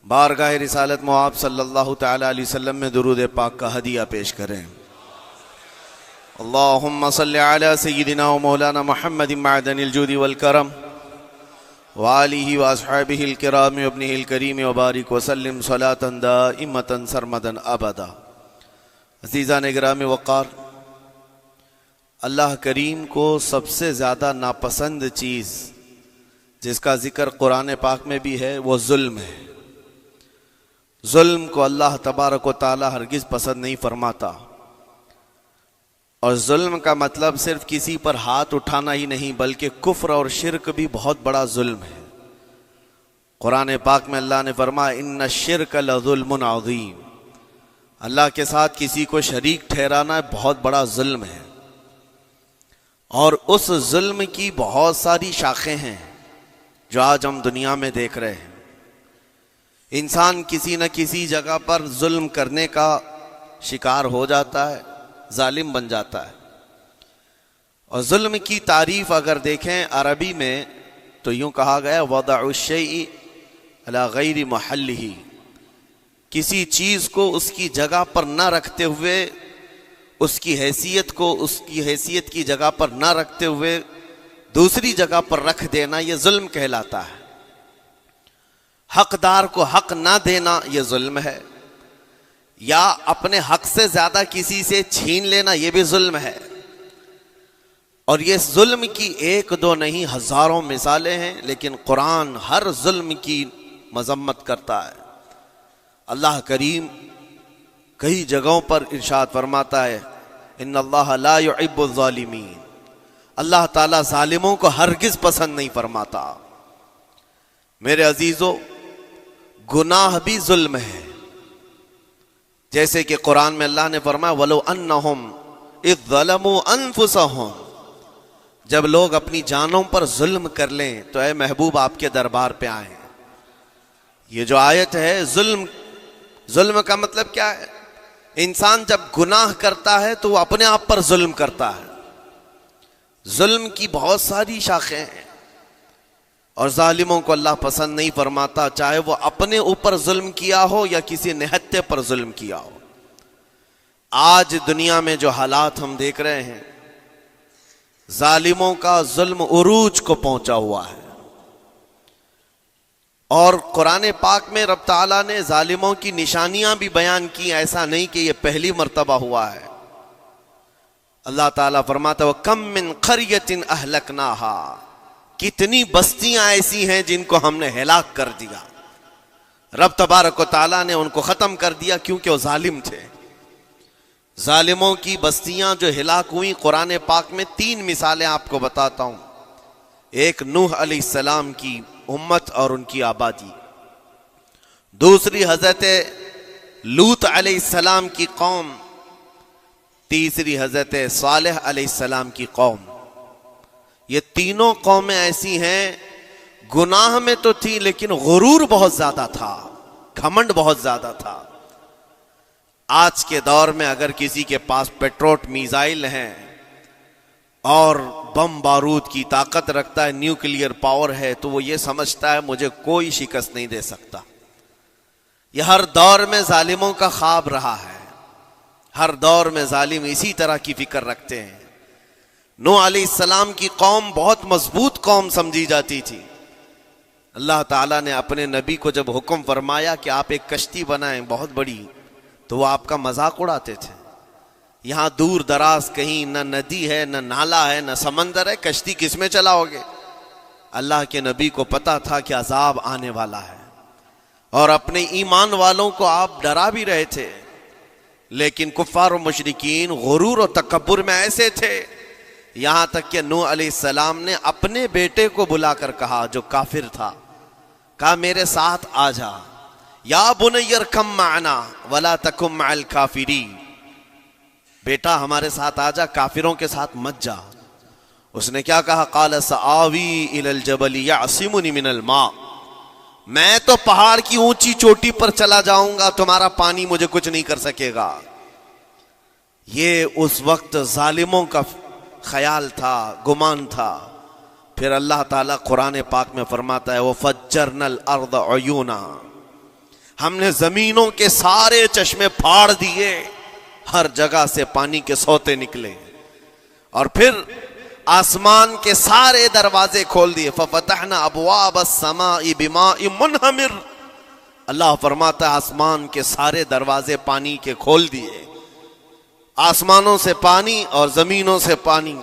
بارگاہ رسالت مآب صلی اللہ تعالی علیہ وسلم میں درود پاک کا ہدیہ پیش کریں۔ اللہم صلی علی سیدنا و مولانا محمد معدن الجود والکرم وآلہ واصحابہ الکرام وابنہ الکریم وبارک وسلم صلاة دائمتا سرمدا ابدا۔ عزیزان اکرام وقار، اللہ کریم کو سب سے زیادہ ناپسند چیز جس کا ذکر قرآن پاک میں بھی ہے وہ ظلم ہے۔ ظلم کو اللہ تبارک و تعالی ہرگز پسند نہیں فرماتا، اور ظلم کا مطلب صرف کسی پر ہاتھ اٹھانا ہی نہیں بلکہ کفر اور شرک بھی بہت بڑا ظلم ہے۔ قرآن پاک میں اللہ نے فرمایا ان الشرک لظلم عظیم، اللہ کے ساتھ کسی کو شریک ٹھہرانا بہت بڑا ظلم ہے، اور اس ظلم کی بہت ساری شاخیں ہیں جو آج ہم دنیا میں دیکھ رہے ہیں۔ انسان کسی نہ کسی جگہ پر ظلم کرنے کا شکار ہو جاتا ہے، ظالم بن جاتا ہے۔ اور ظلم کی تعریف اگر دیکھیں عربی میں تو یوں کہا گیا وضع الشیء علی غیر محلہ، کسی چیز کو اس کی جگہ پر نہ رکھتے ہوئے، اس کی حیثیت کو اس کی حیثیت کی جگہ پر نہ رکھتے ہوئے دوسری جگہ پر رکھ دینا، یہ ظلم کہلاتا ہے۔ حقدار کو حق نہ دینا یہ ظلم ہے، یا اپنے حق سے زیادہ کسی سے چھین لینا یہ بھی ظلم ہے۔ اور یہ ظلم کی ایک دو نہیں ہزاروں مثالیں ہیں، لیکن قرآن ہر ظلم کی مذمت کرتا ہے۔ اللہ کریم کئی جگہوں پر ارشاد فرماتا ہے ان اللہ لا يحب الظالمین، اللہ تعالیٰ ظالموں کو ہرگز پسند نہیں فرماتا۔ میرے عزیزو، گناہ بھی ظلم ہے، جیسے کہ قرآن میں اللہ نے فرمایا وَلَوْ أَنَّهُمْ إِذْ ظَلَمُوا أَنفُسَهُمْ، جب لوگ اپنی جانوں پر ظلم کر لیں تو اے محبوب آپ کے دربار پہ آئیں۔ یہ جو آیت ہے ظلم کا مطلب کیا ہے؟ انسان جب گناہ کرتا ہے تو وہ اپنے آپ پر ظلم کرتا ہے۔ ظلم کی بہت ساری شاخیں ہیں، اور ظالموں کو اللہ پسند نہیں فرماتا، چاہے وہ اپنے اوپر ظلم کیا ہو یا کسی نہتے پر ظلم کیا ہو۔ آج دنیا میں جو حالات ہم دیکھ رہے ہیں، ظالموں کا ظلم عروج کو پہنچا ہوا ہے، اور قرآن پاک میں رب تعالیٰ نے ظالموں کی نشانیاں بھی بیان کی، ایسا نہیں کہ یہ پہلی مرتبہ ہوا ہے۔ اللہ تعالیٰ فرماتا ہے وَكَم مِّن قَرْيَةٍ أَهْلَكْنَاهَا، کتنی بستیاں ایسی ہیں جن کو ہم نے ہلاک کر دیا۔ رب تبارک و تعالیٰ نے ان کو ختم کر دیا کیونکہ وہ ظالم تھے۔ ظالموں کی بستیاں جو ہلاک ہوئیں، قرآن پاک میں 3 مثالیں آپ کو بتاتا ہوں۔ ایک نوح علیہ السلام کی امت اور ان کی آبادی، دوسری حضرت لوط علیہ السلام کی قوم، تیسری حضرت صالح علیہ السلام کی قوم۔ یہ تینوں قومیں ایسی ہیں، گناہ میں تو تھی لیکن غرور بہت زیادہ تھا، گھمنڈ بہت زیادہ تھا۔ آج کے دور میں اگر کسی کے پاس پیٹروٹ میزائل ہیں اور بم بارود کی طاقت رکھتا ہے، نیوکلیئر پاور ہے، تو وہ یہ سمجھتا ہے مجھے کوئی شکست نہیں دے سکتا۔ یہ ہر دور میں ظالموں کا خواب رہا ہے، ہر دور میں ظالم اسی طرح کی فکر رکھتے ہیں۔ نوح علیہ السلام کی قوم بہت مضبوط قوم سمجھی جاتی تھی۔ اللہ تعالیٰ نے اپنے نبی کو جب حکم فرمایا کہ آپ ایک کشتی بنائیں بہت بڑی، تو وہ آپ کا مذاق اڑاتے تھے۔ یہاں دور دراز کہیں نہ ندی ہے، نہ نالا ہے، نہ سمندر ہے، کشتی کس میں چلاؤ گے؟ اللہ کے نبی کو پتا تھا کہ عذاب آنے والا ہے، اور اپنے ایمان والوں کو آپ ڈرا بھی رہے تھے، لیکن کفار و مشرکین غرور و تکبر میں ایسے تھے، یہاں تک کہ نوح علیہ السلام نے اپنے بیٹے کو بلا کر کہا، جو کافر تھا، کہا میرے ساتھ آ جا، یا بنی ارکم معنا ولا تکن مع الکافرین، بیٹا ہمارے ساتھ آ جا، کافروں کے ساتھ مت جا۔ اس نے کیا کہا؟ قال سآوی الی الجبل یعصمنی من الماء، میں تو پہاڑ کی اونچی چوٹی پر چلا جاؤں گا، تمہارا پانی مجھے کچھ نہیں کر سکے گا۔ یہ اس وقت ظالموں کا خیال تھا، گمان تھا۔ پھر اللہ تعالیٰ قرآن پاک میں فرماتا ہے وَفَجَّرْنَا الْأَرْضَ عُيُونًا، ہم نے زمینوں کے سارے چشمے پھاڑ دیے، ہر جگہ سے پانی کے سوتے نکلے، اور پھر آسمان کے سارے دروازے کھول دیے۔ ففتحنا ابواب السماء بماء منہمر، اللہ فرماتا ہے آسمان کے سارے دروازے پانی کے کھول دیے، آسمانوں سے پانی اور زمینوں سے پانی۔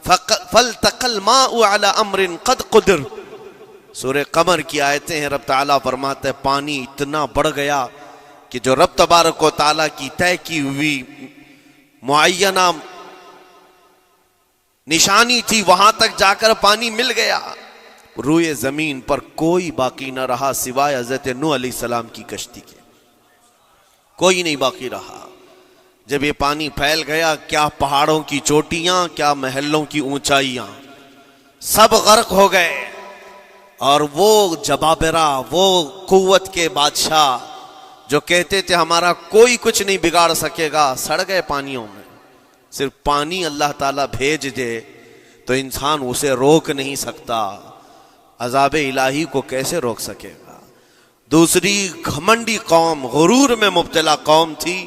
فالتقى الماء على امر قد قدر، سورہ قمر کی آیتیں ہیں، رب تعالیٰ فرماتا ہے پانی اتنا بڑھ گیا کہ جو رب تبارک و تعالیٰ کی طے کی ہوئی معینہ نشانی تھی وہاں تک جا کر پانی مل گیا، روئے زمین پر کوئی باقی نہ رہا سوائے حضرت نوح علیہ السلام کی کشتی کے، کوئی نہیں باقی رہا۔ جب یہ پانی پھیل گیا، کیا پہاڑوں کی چوٹیاں، کیا محلوں کی اونچائیاں، سب غرق ہو گئے، اور وہ جبابرہ، وہ قوت کے بادشاہ جو کہتے تھے ہمارا کوئی کچھ نہیں بگاڑ سکے گا، سڑ گئے پانیوں میں۔ صرف پانی اللہ تعالیٰ بھیج دے تو انسان اسے روک نہیں سکتا، عذاب الہی کو کیسے روک سکے گا؟ دوسری گھمنڈی قوم، غرور میں مبتلا قوم تھی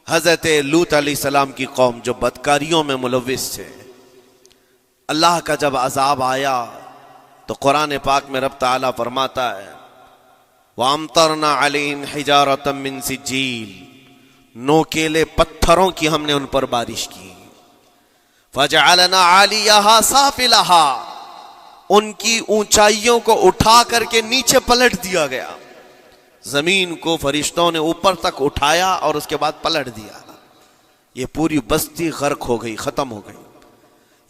حضرت لوط علیہ السلام کی قوم، جو بدکاریوں میں ملوث تھے۔ اللہ کا جب عذاب آیا تو قرآن پاک میں رب تعالیٰ فرماتا ہے وَأَمْطَرْنَا عَلَيْهِمْ حِجَارَةً مِّن سِجِّيلٍ، نوکیلے پتھروں کی ہم نے ان پر بارش کی۔ فَجَعَلْنَا عَالِيَهَا سَافِلَهَا، ان کی اونچائیوں کو اٹھا کر کے نیچے پلٹ دیا گیا، زمین کو فرشتوں نے اوپر تک اٹھایا اور اس کے بعد پلٹ دیا۔ یہ پوری بستی غرق ہو گئی، ختم ہو گئی۔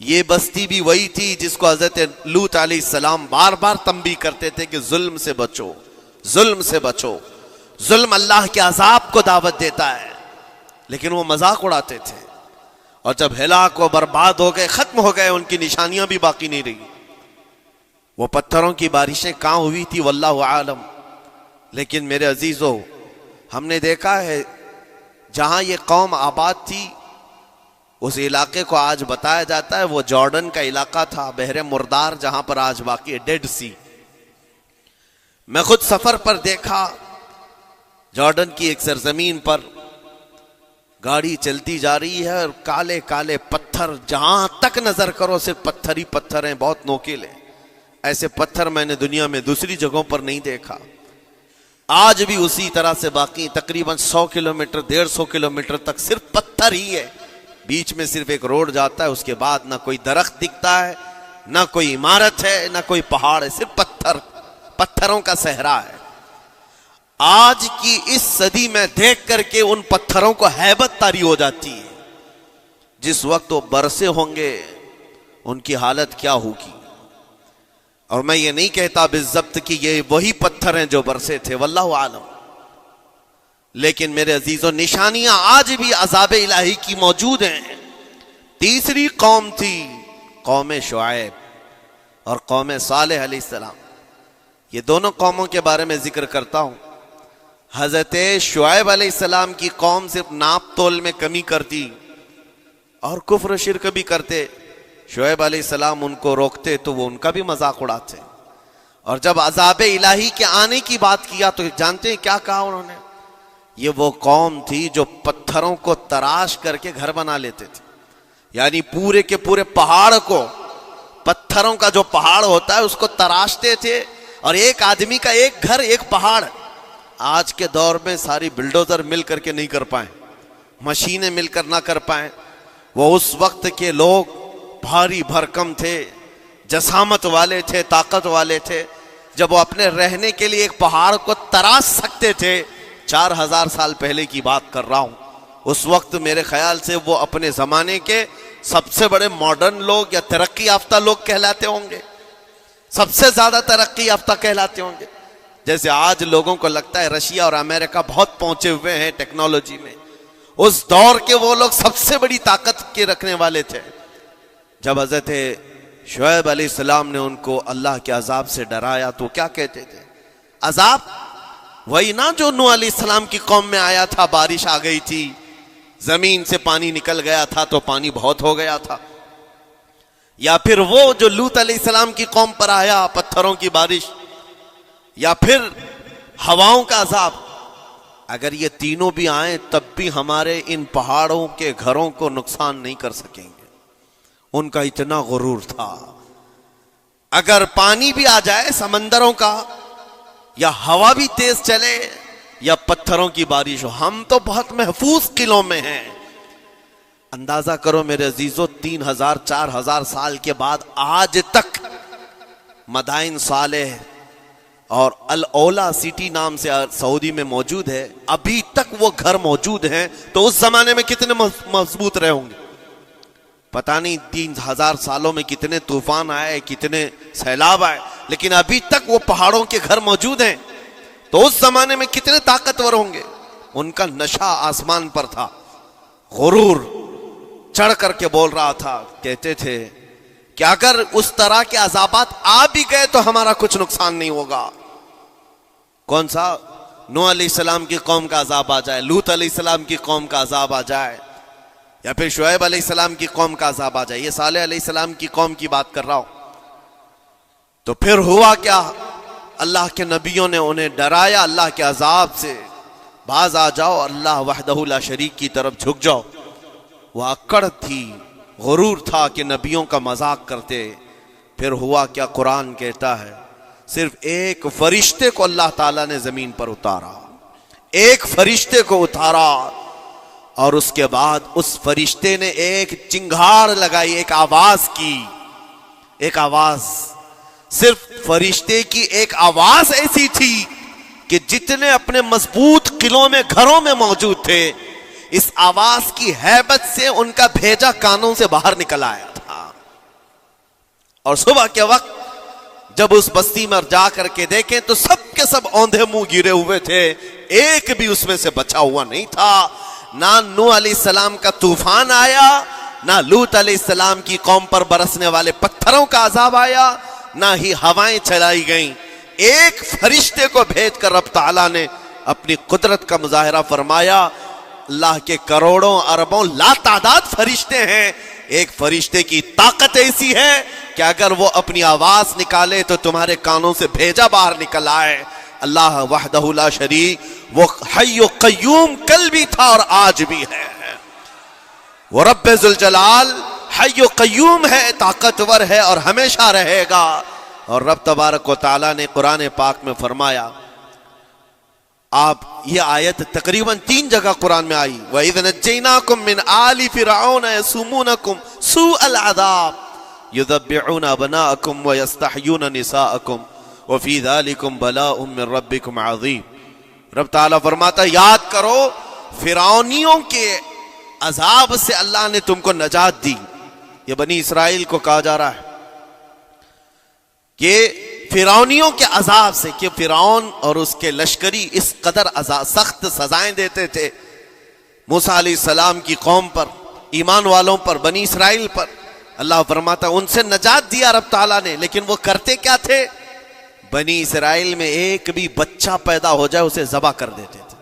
یہ بستی بھی وہی تھی جس کو حضرت لوط علیہ السلام بار بار تنبیہ کرتے تھے کہ ظلم سے بچو، ظلم سے بچو، ظلم اللہ کے عذاب کو دعوت دیتا ہے، لیکن وہ مذاق اڑاتے تھے، اور جب ہلاک و برباد ہو گئے، ختم ہو گئے، ان کی نشانیاں بھی باقی نہیں رہی۔ وہ پتھروں کی بارشیں کہاں ہوئی تھی واللہ عالم، لیکن میرے عزیزو ہم نے دیکھا ہے جہاں یہ قوم آباد تھی اس علاقے کو آج بتایا جاتا ہے وہ جارڈن کا علاقہ تھا، بحر مردار، جہاں پر آج باقی ہے ڈیڈ سی۔ میں خود سفر پر دیکھا، جارڈن کی ایک سرزمین پر گاڑی چلتی جا رہی ہے اور کالے کالے پتھر، جہاں تک نظر کرو صرف پتھر ہی پتھر ہیں، بہت نوکیلے۔ ایسے پتھر میں نے دنیا میں دوسری جگہوں پر نہیں دیکھا۔ آج بھی اسی طرح سے باقی تقریباً 100 کلومیٹر 150 کلومیٹر تک صرف پتھر ہی ہے، بیچ میں صرف ایک روڈ جاتا ہے، اس کے بعد نہ کوئی درخت دکھتا ہے، نہ کوئی عمارت ہے، نہ کوئی پہاڑ ہے، صرف پتھر، پتھروں کا صحرا ہے۔ آج کی اس صدی میں دیکھ کر کے ان پتھروں کو ہیبت طاری ہو جاتی ہے، جس وقت وہ برسے ہوں گے ان کی حالت کیا ہوگی۔ اور میں یہ نہیں کہتا بالضبط کہ یہ وہی پتھر ہیں جو برسے تھے، واللہ عالم، لیکن میرے عزیزوں نشانیاں آج بھی عذاب الہی کی موجود ہیں۔ تیسری قوم تھی قوم شعیب اور قوم صالح علیہ السلام۔ یہ دونوں قوموں کے بارے میں ذکر کرتا ہوں۔ حضرت شعیب علیہ السلام کی قوم صرف ناپ تول میں کمی کرتی اور کفر و شرک بھی کرتے، شعیب علیہ السلام ان کو روکتے تو وہ ان کا بھی مذاق اڑاتے، اور جب عذاب الہی کے آنے کی بات کیا تو جانتے ہیں کیا کہا انہوں نے؟ یہ وہ قوم تھی جو پتھروں کو تراش کر کے گھر بنا لیتے تھے، یعنی پورے کے پورے پہاڑ کو، پتھروں کا جو پہاڑ ہوتا ہے اس کو تراشتے تھے، اور ایک آدمی کا ایک گھر ایک پہاڑ۔ آج کے دور میں ساری بلڈوزر مل کر کے نہیں کر پائیں، مشینیں مل کر نہ کر پائیں، وہ اس وقت کے لوگ بھاری بھرکم تھے، جسامت والے تھے، طاقت والے تھے، جب وہ اپنے رہنے کے لیے ایک پہاڑ کو تراش سکتے تھے۔ 4000 سال پہلے کی بات کر رہا ہوں، اس وقت میرے خیال سے وہ اپنے زمانے کے سب سے بڑے ماڈرن لوگ یا ترقی یافتہ لوگ کہلاتے ہوں گے، سب سے زیادہ ترقی یافتہ کہلاتے ہوں گے۔ جیسے آج لوگوں کو لگتا ہے رشیا اور امریکہ بہت پہنچے ہوئے ہیں ٹیکنالوجی میں، اس دور کے وہ لوگ سب سے بڑی طاقت کے رکھنے والے تھے۔ جب حضرت شعیب علیہ السلام نے ان کو اللہ کے عذاب سے ڈرایا تو کیا کہتے تھے؟ عذاب وہی نا جو نوح علیہ السلام کی قوم میں آیا تھا، بارش آ گئی تھی، زمین سے پانی نکل گیا تھا تو پانی بہت ہو گیا تھا، یا پھر وہ جو لوط علیہ السلام کی قوم پر آیا پتھروں کی بارش، یا پھر ہواؤں کا عذاب، اگر یہ تینوں بھی آئیں تب بھی ہمارے ان پہاڑوں کے گھروں کو نقصان نہیں کر سکیں گے، ان کا اتنا غرور تھا۔ اگر پانی بھی آ جائے سمندروں کا، یا ہوا بھی تیز چلے، یا پتھروں کی بارش ہو، ہم تو بہت محفوظ قلعوں میں ہیں۔ اندازہ کرو میرے عزیزو، 3000 4000 سال کے بعد آج تک مدائن صالح اور الاولا سٹی نام سے سعودی میں موجود ہے، ابھی تک وہ گھر موجود ہیں، تو اس زمانے میں کتنے مضبوط رہے ہوں گے؟ پتہ نہیں 3000 سالوں میں کتنے طوفان آئے، کتنے سیلاب آئے، لیکن ابھی تک وہ پہاڑوں کے گھر موجود ہیں، تو اس زمانے میں کتنے طاقتور ہوں گے۔ ان کا نشہ آسمان پر تھا، غرور چڑھ کر کے بول رہا تھا، کہتے تھے کہ اگر اس طرح کے عذابات آ بھی گئے تو ہمارا کچھ نقصان نہیں ہوگا۔ کون سا؟ نوح علیہ السلام کی قوم کا عذاب آ جائے، لوط علیہ السلام کی قوم کا عذاب آ جائے، یا پھر شعیب علیہ السلام کی قوم کا عذاب آ جائے، یہ صالح علیہ السلام کی قوم کی بات کر رہا ہوں۔ تو پھر ہوا کیا؟ اللہ کے نبیوں نے انہیں ڈرایا اللہ کے عذاب سے، باز آ جاؤ، اللہ وحدہ لا شریک کی طرف جھک جاؤ۔ وہ اکڑ تھی، غرور تھا کہ نبیوں کا مذاق کرتے۔ پھر ہوا کیا؟ قرآن کہتا ہے صرف ایک فرشتے کو اللہ تعالیٰ نے زمین پر اتارا، ایک فرشتے کو اتارا، اور اس کے بعد اس فرشتے نے ایک چنگھاڑ لگائی، ایک آواز کی، ایک آواز، صرف فرشتے کی ایک آواز ایسی تھی کہ جتنے اپنے مضبوط قلعوں میں گھروں میں موجود تھے، اس آواز کی ہیبت سے ان کا بھیجا کانوں سے باہر نکل آیا تھا۔ اور صبح کے وقت جب اس بستی میں جا کر کے دیکھیں تو سب کے سب اوندھے منہ گرے ہوئے تھے، ایک بھی اس میں سے بچا ہوا نہیں تھا۔ نہ نوح علیہ السلام کا طوفان آیا، نہ لوط علیہ السلام کی قوم پر برسنے والے پتھروں کا عذاب آیا، نہ ہی ہوائیں چلائی گئیں۔ ایک فرشتے کو بھیج کر رب تعالیٰ نے اپنی قدرت کا مظاہرہ فرمایا۔ اللہ کے کروڑوں اربوں لا تعداد فرشتے ہیں، ایک فرشتے کی طاقت ایسی ہے کہ اگر وہ اپنی آواز نکالے تو تمہارے کانوں سے بھیجا باہر نکل آئے۔ اللہ وحدہ لا شریک، وہ حی و قیوم کل بھی تھا اور آج بھی ہے، وہ رب ذوالجلال حی و قیوم ہے، طاقتور ہے اور ہمیشہ رہے گا۔ اور رب تبارک و تعالیٰ نے قرآن پاک میں فرمایا، آپ یہ آیت تقریباً 3 جگہ قرآن میں آئی، وَإِذْ نَجَّيْنَاكُمْ مِنْ آلِ فِرْعَوْنَ يَسُومُونَكُمْ سُوءَ الْعَذَابِ يُذَبِّحُونَ أَبْنَاءَكُمْ وَيَسْتَحْيُونَ نِسَاءَكُمْ وَفِي ذَلِكُمْ بَلَاءٌ مِّن رَبِّكُمْ عَظِيمٌ۔ رب تعالیٰ فرماتا ہے یاد کرو فرعونیوں کے عذاب سے اللہ نے تم کو نجات دی۔ یہ بنی اسرائیل کو کہا جا رہا ہے کہ فرعونیوں کے عذاب سے، کہ فرعون اور اس کے لشکری اس قدر سخت سزائیں دیتے تھے موسیٰ علیہ السلام کی قوم پر، ایمان والوں پر، بنی اسرائیل پر۔ اللہ فرماتا ان سے نجات دیا رب تعالیٰ نے، لیکن وہ کرتے کیا تھے؟ بنی اسرائیل میں ایک بھی بچہ پیدا ہو جائے اسے ذبح کر دیتے تھے۔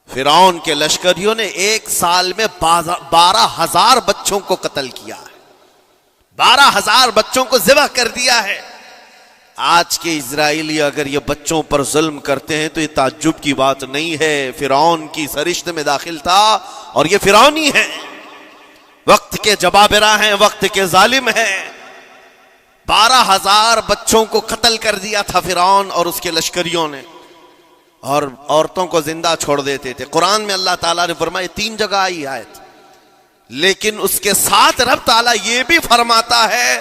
فرعون کے لشکریوں نے ایک سال میں 12,000 بچوں کو قتل کیا ہے، 12,000 بچوں کو ذبح کر دیا ہے۔ آج کے اسرائیلی اگر یہ بچوں پر ظلم کرتے ہیں تو یہ تعجب کی بات نہیں ہے، فرعون کی سرشت میں داخل تھا اور یہ فرعونی ہے، وقت کے جبابرہ ہیں، وقت کے ظالم ہیں۔ 12,000 بچوں کو قتل کر دیا تھا فرعون اور اس کے لشکریوں نے، اور عورتوں کو زندہ چھوڑ دیتے تھے۔ قرآن میں اللہ تعالیٰ نے فرمایا 3 جگہ آئی آیت، لیکن اس کے ساتھ رب تعالیٰ یہ بھی فرماتا ہے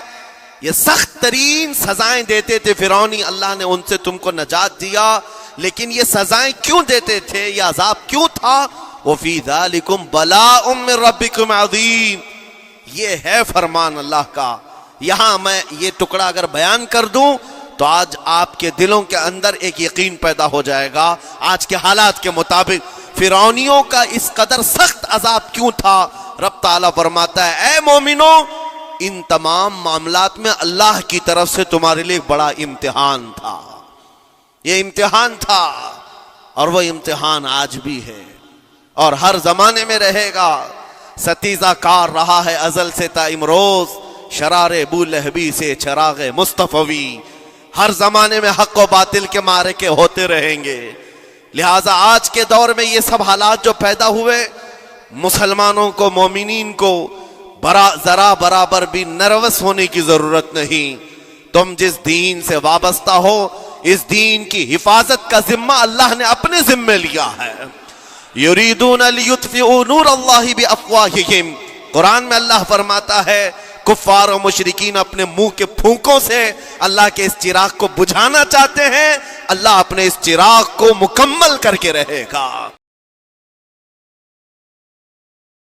یہ سخت ترین سزائیں دیتے تھے فرعونی، اللہ نے ان سے تم کو نجات دیا، لیکن یہ سزائیں کیوں دیتے تھے، یہ عذاب کیوں تھا؟ وَفِي ذَلِكُمْ بَلَاءٌ مِّن رَبِّكُمْ عَظِيمٌ، یہ ہے فرمان اللہ کا۔ یہاں میں یہ ٹکڑا اگر بیان کر دوں تو آج آپ کے دلوں کے اندر ایک یقین پیدا ہو جائے گا، آج کے حالات کے مطابق فرعونیوں کا اس قدر سخت عذاب کیوں تھا۔ رب تعالیٰ فرماتا ہے اے مومنو، ان تمام معاملات میں اللہ کی طرف سے تمہارے لیے بڑا امتحان تھا، یہ امتحان تھا، اور وہ امتحان آج بھی ہے اور ہر زمانے میں رہے گا۔ ستیزہ کار رہا ہے ازل سے تا امروز، شرار ابو لہبی سے چراغ مصطفی، ہر زمانے میں حق و باطل کے معرکے ہوتے رہیں گے. لہٰذا آج کے دور میں یہ سب حالات جو پیدا ہوئے، مسلمانوں کو، مومنین کو ذرا برابر بھی نروس ہونے کی ضرورت نہیں. تم جس دین سے وابستہ ہو، اس دین کی حفاظت کا ذمہ اللہ نے اپنے ذمے لیا ہے. یریدون لیطفئوا نور اللہ بافواہہم، قرآن میں اللہ فرماتا ہے کفار و مشرکین اپنے منہ کے پھونکوں سے اللہ کے اس چراغ کو بجھانا چاہتے ہیں، اللہ اپنے اس چراغ کو مکمل کر کے رہے گا.